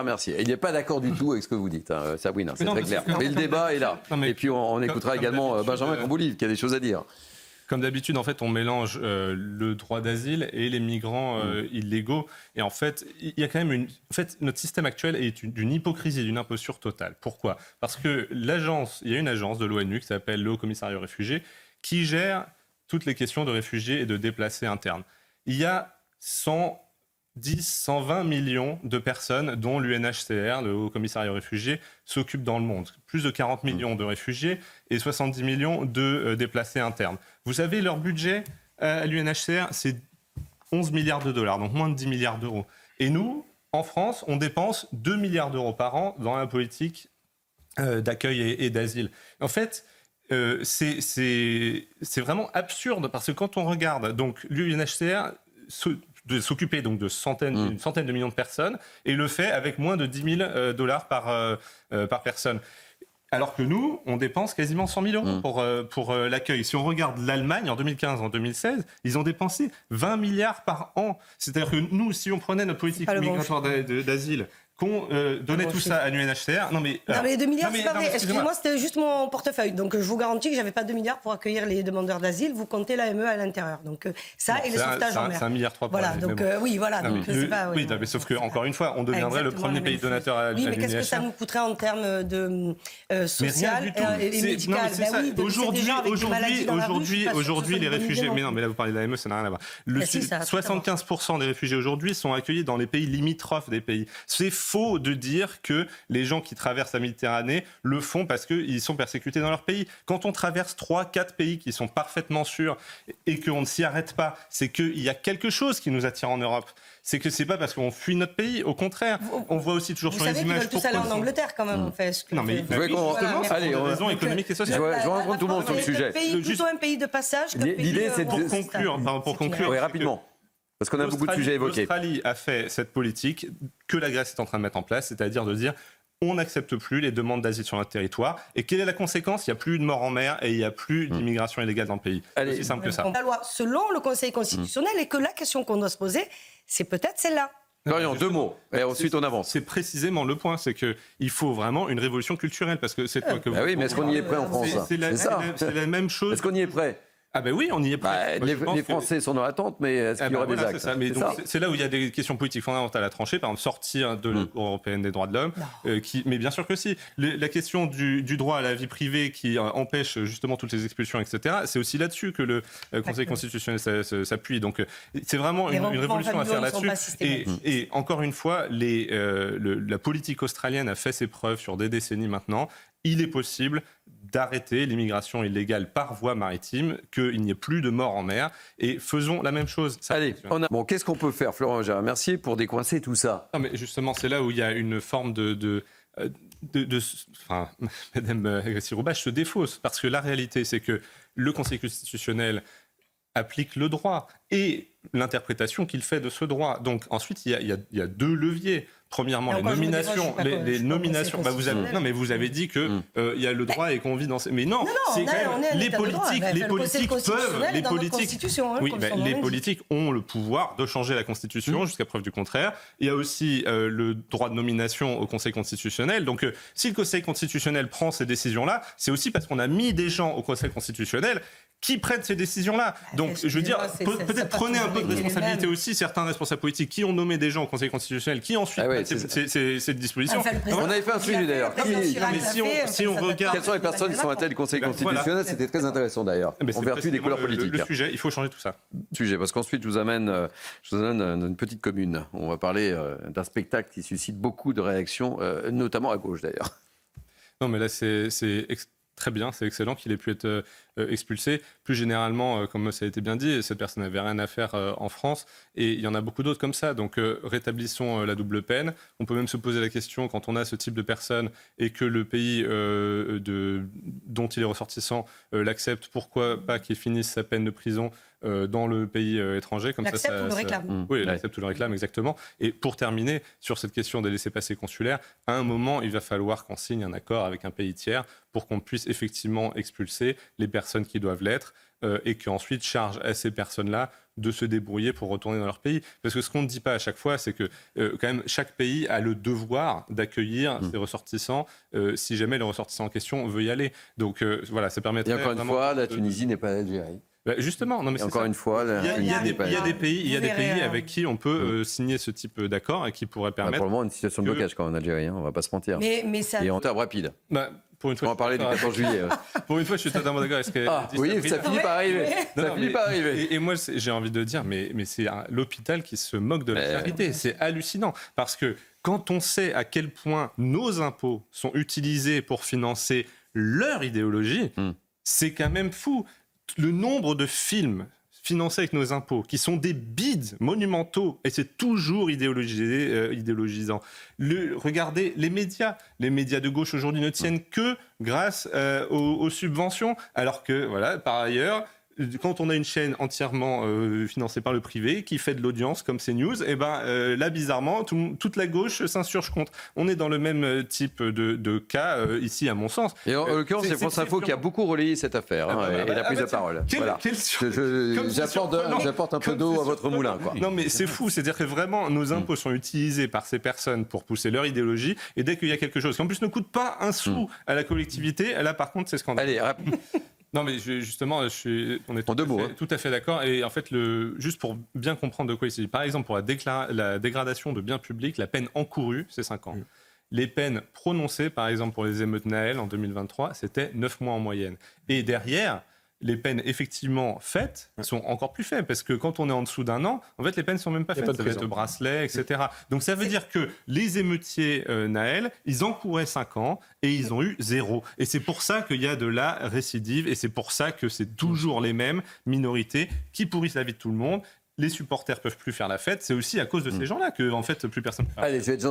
Merci. Il n'est pas d'accord du tout avec ce que vous dites, hein, Sabrina, c'est très clair. Mais le débat est là. Et puis on écoutera également Benjamin Camboulive qui a des choses à dire. Comme d'habitude, en fait, on mélange le droit d'asile et les migrants illégaux. Et en fait, il y a quand même notre système actuel est d'une hypocrisie, d'une imposture totale. Pourquoi ? Parce que il y a une agence de l'ONU qui s'appelle le Haut-Commissariat aux réfugiés, qui gère toutes les questions de réfugiés et de déplacés internes. Il y a 120 millions de personnes dont l'UNHCR, le Haut-Commissariat aux réfugiés, s'occupe dans le monde. Plus de 40 millions de réfugiés et 70 millions de déplacés internes. Vous savez, leur budget à l'UNHCR, c'est 11 milliards de dollars, donc moins de 10 milliards d'euros. Et nous, en France, on dépense 2 milliards d'euros par an dans la politique d'accueil et d'asile. En fait, c'est vraiment absurde parce que quand on regarde, donc l'UNHCR de s'occuper donc d'une centaine de millions de personnes et le fait avec moins de 10 000 dollars par personne. Alors que nous, on dépense quasiment 100 000 euros pour l'accueil. Si on regarde l'Allemagne, en 2015, en 2016, ils ont dépensé 20 milliards par an. C'est-à-dire que nous, si on prenait notre politique migratoire d'asile, qu'on donnait tout ça à l'UNHCR. Non mais 2 milliards, c'est pas vrai. Excusez-moi, c'était juste mon portefeuille. Donc je vous garantis que j'avais pas 2 milliards pour accueillir les demandeurs d'asile. Vous comptez l'AME à l'intérieur. Donc ça et les sauvetages en mer. C'est 1,3 milliard. Voilà, donc oui, voilà. Donc c'est pas. Oui, mais sauf que encore une fois, on deviendrait le premier pays donateur à l'UNHCR. Oui, mais qu'est-ce que ça nous coûterait en termes de social et médical ? Aujourd'hui, les réfugiés. Mais non, mais là vous parlez de l'AME, ça n'a rien à voir. 75% des réfugiés aujourd'hui sont accueillis dans les pays limitrophes des pays. C'est faux de dire que les gens qui traversent la Méditerranée le font parce qu'ils sont persécutés dans leur pays. Quand on traverse 3-4 pays qui sont parfaitement sûrs et qu'on ne s'y arrête pas, c'est qu'il y a quelque chose qui nous attire en Europe. C'est que c'est pas parce qu'on fuit notre pays, au contraire. On voit aussi toujours sur les images... Vous savez qu'ils veulent tous aller en Angleterre quand même, en fait. Non mais allez, raison économique et sociale. Je rencontre tout le monde sur le sujet. Plutôt un pays de passage. L'idée, c'est pour conclure. Oui, rapidement. Parce qu'on a beaucoup de sujets évoqués. L'Australie a fait cette politique que la Grèce est en train de mettre en place, c'est-à-dire de dire on n'accepte plus les demandes d'asile sur notre territoire. Et quelle est la conséquence ? Il n'y a plus de morts en mer et il n'y a plus d'immigration illégale dans le pays. C'est aussi simple que ça. La loi, selon le Conseil constitutionnel, et que la question qu'on doit se poser, c'est peut-être celle-là. Florian, 2 mots, et ensuite on avance. C'est précisément le point, c'est qu'il faut vraiment une révolution culturelle, parce que c'est quoi que vous... oui, mais est-ce qu'on y est prêt en France ? C'est la même chose. Est-ce qu'on y est prêt ? Ah ben oui, on y est prêt. Les Français sont dans l'attente, mais est-ce qu'il y aura des actes ? C'est là où il y a des questions politiques fondamentales à trancher, par exemple sortir de la Cour européenne des droits de l'homme, mais bien sûr que si. La question du droit à la vie privée qui empêche justement toutes les expulsions, etc., c'est aussi là-dessus que le Conseil constitutionnel s'appuie. Donc c'est vraiment une révolution à faire là-dessus. Et encore une fois, la politique australienne a fait ses preuves sur des décennies maintenant. Il est possible d'arrêter l'immigration illégale par voie maritime, qu'il n'y ait plus de morts en mer, et faisons la même chose. Allez, bon, qu'est-ce qu'on peut faire, Florent Gérard Mercier, pour décoincer tout ça ? Non, mais justement, c'est là où il y a une forme Madame Roubache se défausse, parce que la réalité, c'est que le Conseil constitutionnel applique le droit et l'interprétation qu'il fait de ce droit. Donc ensuite, il y a 2 leviers. Premièrement, les nominations. Vous avez dit que il y a le droit et qu'on vit dans. Mais non, c'est quand même les politiques peuvent. Les politiques ont le pouvoir de changer la Constitution jusqu'à preuve du contraire. Il y a aussi le droit de nomination au Conseil constitutionnel. Donc, si le Conseil constitutionnel prend ces décisions-là, c'est aussi parce qu'on a mis des gens au Conseil constitutionnel qui prennent ces décisions-là. Donc, je veux dire, peut-être prenez un peu de responsabilité aussi, certains responsables politiques qui ont nommé des gens au Conseil constitutionnel, qui ensuite prennent ces dispositions. On avait fait un sujet d'ailleurs. Si on regarde... Quelles sont les personnes qui sont à tête du Conseil constitutionnel ? C'était très intéressant d'ailleurs, en vertu des couleurs politiques. Le sujet, il faut changer tout ça. Parce qu'ensuite, je vous amène une petite commune. On va parler d'un spectacle qui suscite beaucoup de réactions, notamment à gauche d'ailleurs. Non, mais là, c'est très bien, c'est excellent qu'il ait pu être expulsé. Plus généralement, comme ça a été bien dit, cette personne n'avait rien à faire en France, et il y en a beaucoup d'autres comme ça. Donc rétablissons la double peine. On peut même se poser la question, quand on a ce type de personne et que le pays dont il est ressortissant l'accepte, pourquoi pas qu'il finisse sa peine de prison dans le pays étranger, comme l'accepte ça, ou le réclame. Oui, l'accepte ou le réclame, exactement. Et pour terminer, sur cette question des laissez-passer consulaires, à un moment, il va falloir qu'on signe un accord avec un pays tiers pour qu'on puisse effectivement expulser les personnes qui doivent l'être et qu'ensuite charge à ces personnes-là de se débrouiller pour retourner dans leur pays. Parce que ce qu'on ne dit pas à chaque fois, c'est que quand même chaque pays a le devoir d'accueillir ses ressortissants si jamais le ressortissant en question veut y aller. Donc voilà, ça permettrait. Et encore une fois, la Tunisie n'est pas l'Algérie. Justement, non mais encore une fois, il y a des pays avec qui on peut signer ce type d'accord et qui pourraient permettre. Pour le moment, une situation de blocage quand même en Algérie, on va pas se mentir. Mais ça... Et en termes rapides. Pour une fois, on va parler du 14 juillet. Pour une fois, je suis totalement d'accord. Oui, ça finit par arriver. Ça finit par arriver. Et moi, j'ai envie de dire, mais c'est l'hôpital qui se moque de la charité. C'est hallucinant. Parce que quand on sait à quel point nos impôts sont utilisés pour financer leur idéologie, c'est quand même fou. Le nombre de films financés avec nos impôts, qui sont des bides monumentaux, et c'est toujours idéologisant. Regardez les médias de gauche aujourd'hui ne tiennent que grâce aux subventions, alors que, voilà, par ailleurs, quand on a une chaîne entièrement financée par le privé, qui fait de l'audience comme CNews, et là, bizarrement, toute la gauche s'insurge contre. On est dans le même type de cas ici, à mon sens. Et en l'occurrence, c'est France Info qui a beaucoup relayé cette affaire et la prise de parole. J'apporte un peu d'eau à votre moulin. Quoi. Non, mais c'est fou. C'est-à-dire que vraiment, nos impôts sont utilisés par ces personnes pour pousser leur idéologie, et dès qu'il y a quelque chose qui, en plus, ne coûte pas un sou à la collectivité, là, par contre, c'est scandaleux. Allez, rapide. Non, mais justement, on est tout à fait d'accord. Et en fait, juste pour bien comprendre de quoi il s'agit, par exemple, pour la dégradation de biens publics, la peine encourue, c'est 5 ans. Les peines prononcées, par exemple, pour les émeutes Naël en 2023, c'était 9 mois en moyenne. Et derrière, les peines effectivement faites sont encore plus faibles, parce que quand on est en dessous d'un an, en fait, les peines ne sont même pas faites. Ça va être bracelet, etc. Donc ça veut dire que les émeutiers Naël, ils encouraient 5 ans et ils ont eu 0. Et c'est pour ça qu'il y a de la récidive, et c'est pour ça que c'est toujours les mêmes minorités qui pourrissent la vie de tout le monde. Les supporters peuvent plus faire la fête. C'est aussi à cause de ces gens-là que, en fait, plus personne. Allez, je vais être gentil.